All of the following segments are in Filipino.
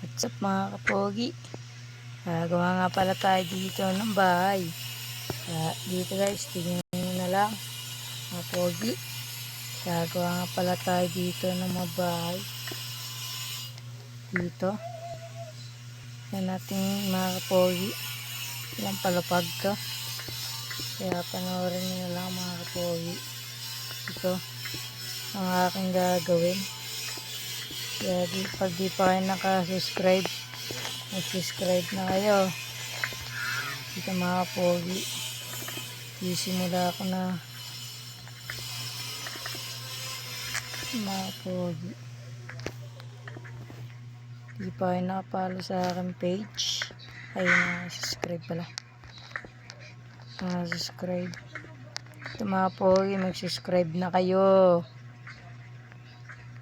What's up mga kapogi? Gawa nga pala tayo dito ng bahay. Dito guys, tingnan nyo na lang mga pogi. Gawa nga pala tayo dito ng mga bahay. Dito. Yan natin mga kapogi. Ilang palapag to. Kaya panoorin nyo na lang mga kapogi. Ito ang aking gagawin. Kaya pag di pa kayo nakasubscribe, mag-subscribe na kayo. Dito mga pogi. Sisimula ako na mga pogi. Di pa kayo nakapalo sa aking page. Ay, nakasubscribe pala. Nakasubscribe. Ito mga pogi, mag-subscribe na kayo.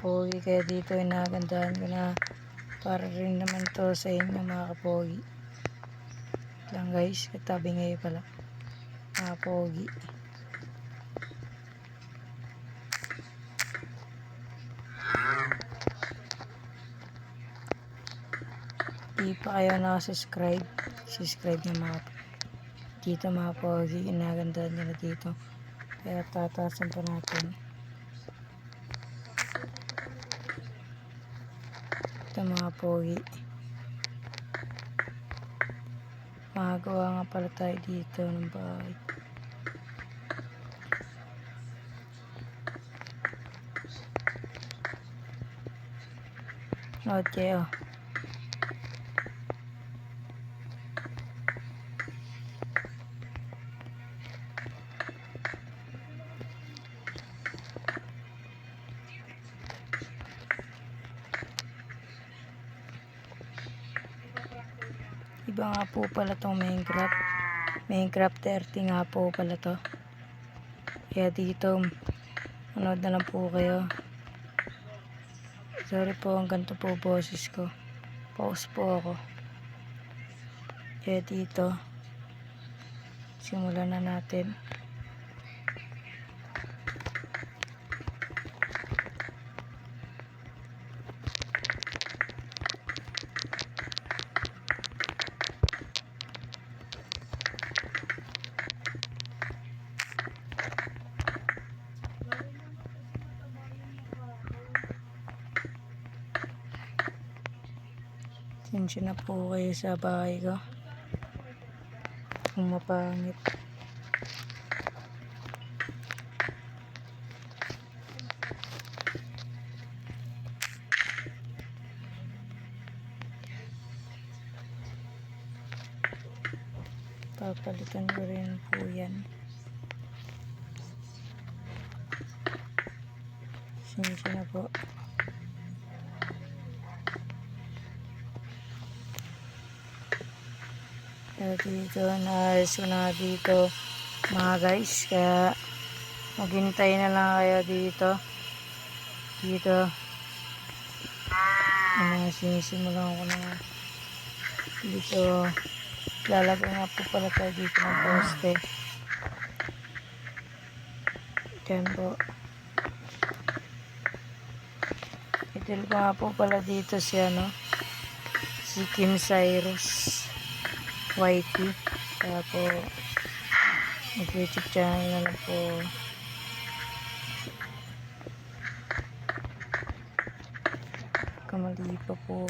Pogi, kaya dito inagandahan ko na para rin naman to sa inyo mga kapogi. Lang guys, katabi ngayon pala mga pogi. Di pa kayo nakasubscribe, subscribe na mga dito mga pogi. Inagandahan nila dito, kaya tatasan pa natin. Ito mga pogi, magawa nga pala tayo dito ng bahay. Okay, oh. Iba nga po pala tong Minecraft 30 nga po pala to. Kaya dito manood na lang po kayo. Sorry po, ang ganito po boses ko. Pause po ako. Kaya dito simulan na natin. Tensya na po kayo sa bahay ko kung mapangit. Papalitan ko rin po yan. Tensya na po. Kaya dito, naayos ko na dito mga guys. Kaya maghintay na lang kayo dito. Sinisimulan ko na dito. Lalagay nga po pala tayo dito ng poste. Yan po. Itil ko nga po pala dito si Kim Cyrus YT. Kaya po mag-YouTube channel na lang po. Kamali pa po.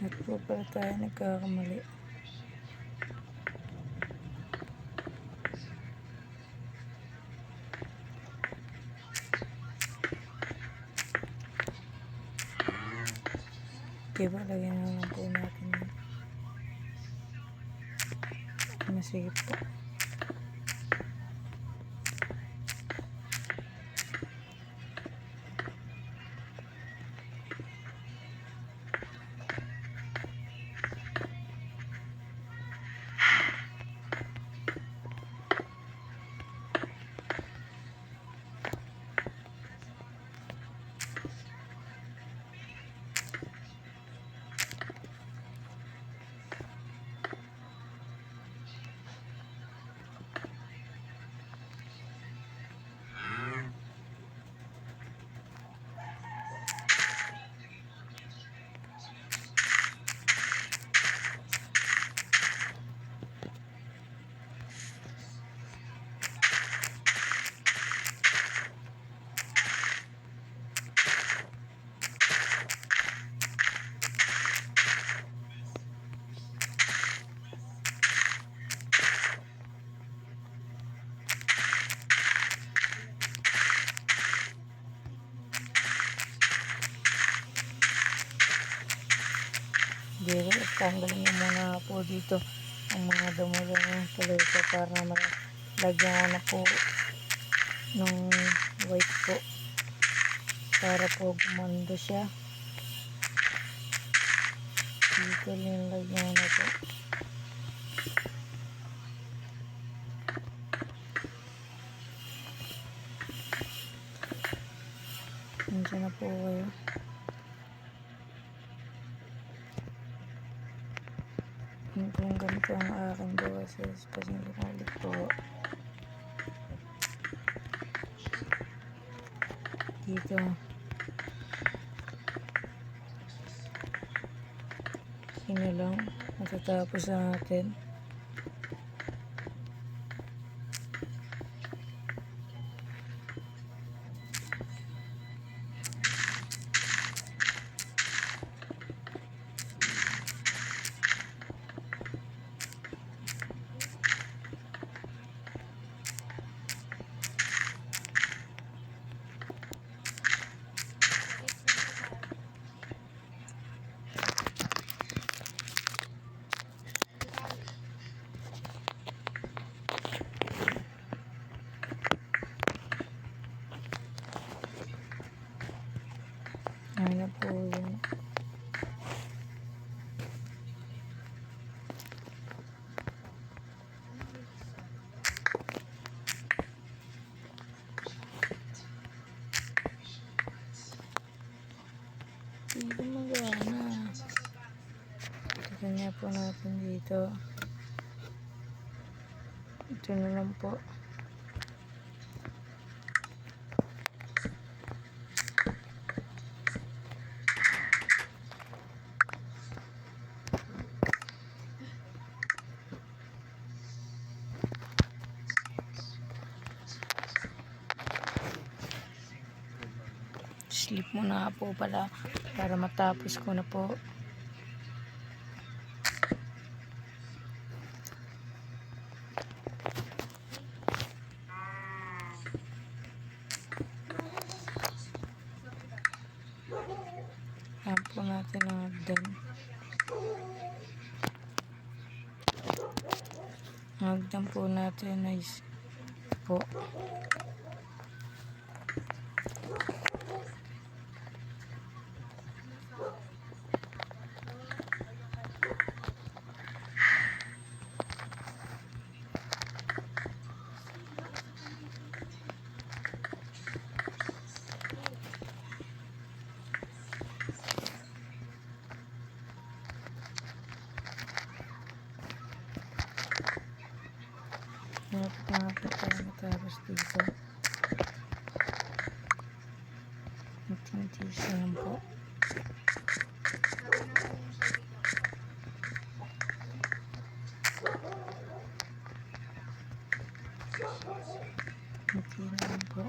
At po pala tayo nagkakamali. Okay ba, lagyan na lang po natin yun. Masigit po. tanggalin mo muna po dito ang mga damo-damo paleta para malagyan ko na po ng white po para po gumanda siya. Dito nilagyan na po. Nandiyan na po kayo. Kung ganito ang aking boses, pasensya na ulit po. Dito. Sino lang matatapos natin. Ayan po yun. Hindi magana. Tignan niya po natin dito. Ito na lang po. Sleep muna po pala para matapos ko na po. Ayan po natin ang hagdan. Ang hagdan po natin ay po. Tapos dito tinitisa lang po. Tinitisa lang po.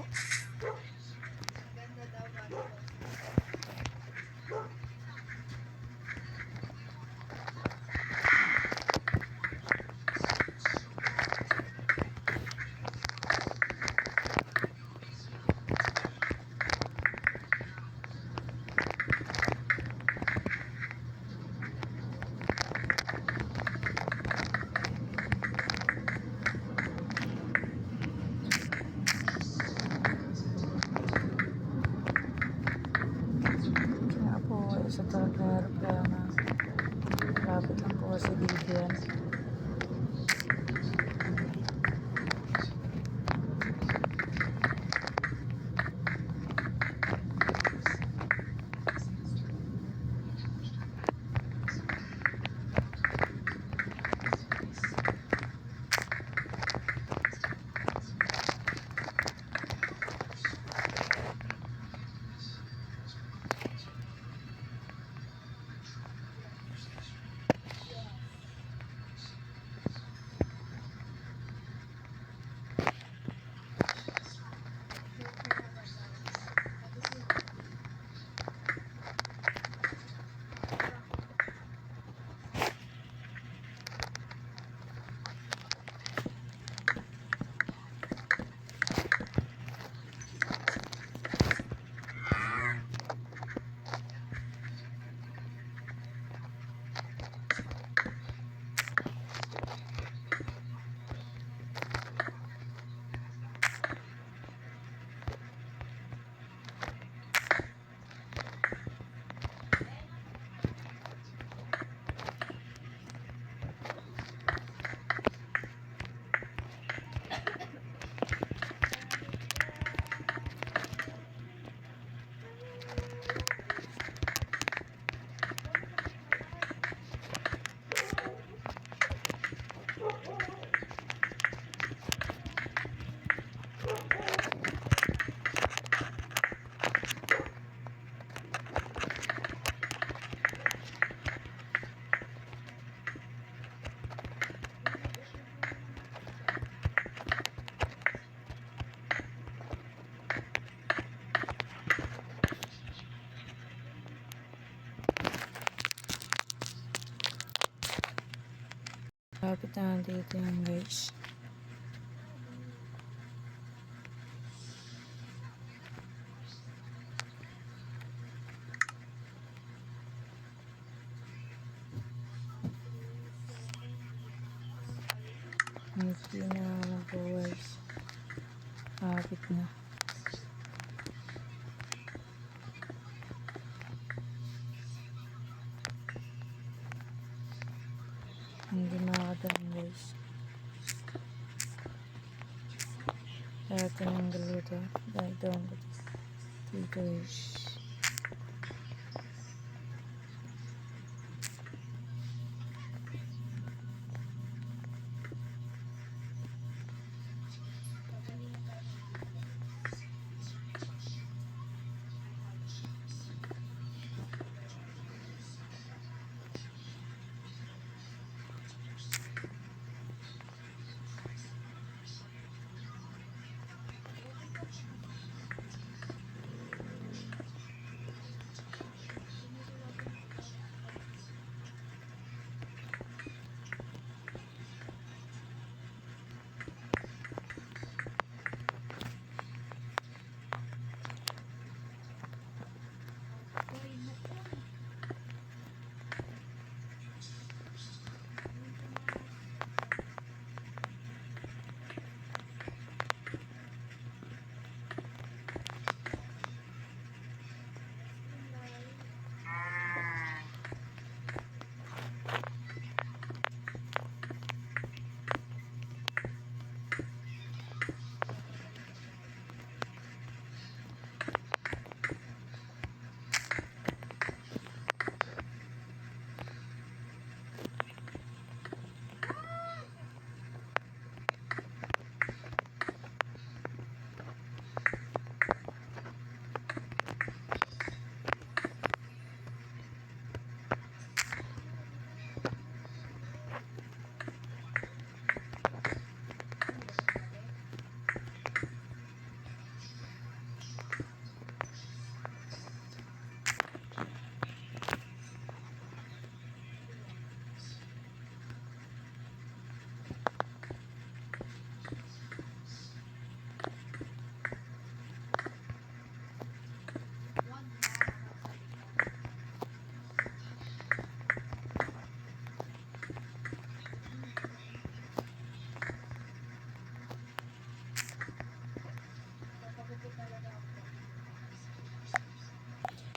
Sa tulad ng aeroplano, lapit lang po sa dito yan. Lapit na dito yan guys. Hindi na lang po guys. Lapit na. Hindi makakadaan guys. Kaya tinanggal ko ito. Dahil doon ko dito guys.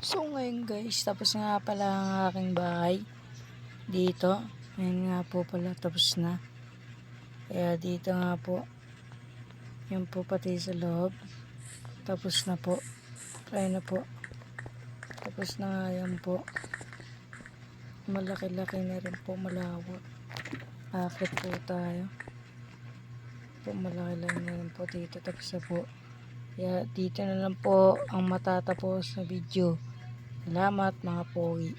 So ngayon guys, tapos nga pala ang aking bahay dito. Ngayon nga po pala, tapos na. Kaya dito nga po, yun po pati sa loob. Tapos na po. Try na po. Tapos na nga yan po. Malaki-laki na rin po, malawak. Akit po tayo. Po, malaki-laki na rin po dito. Tapos na po. Kaya dito na lang po ang matatapos na video. Salamat mga pogi.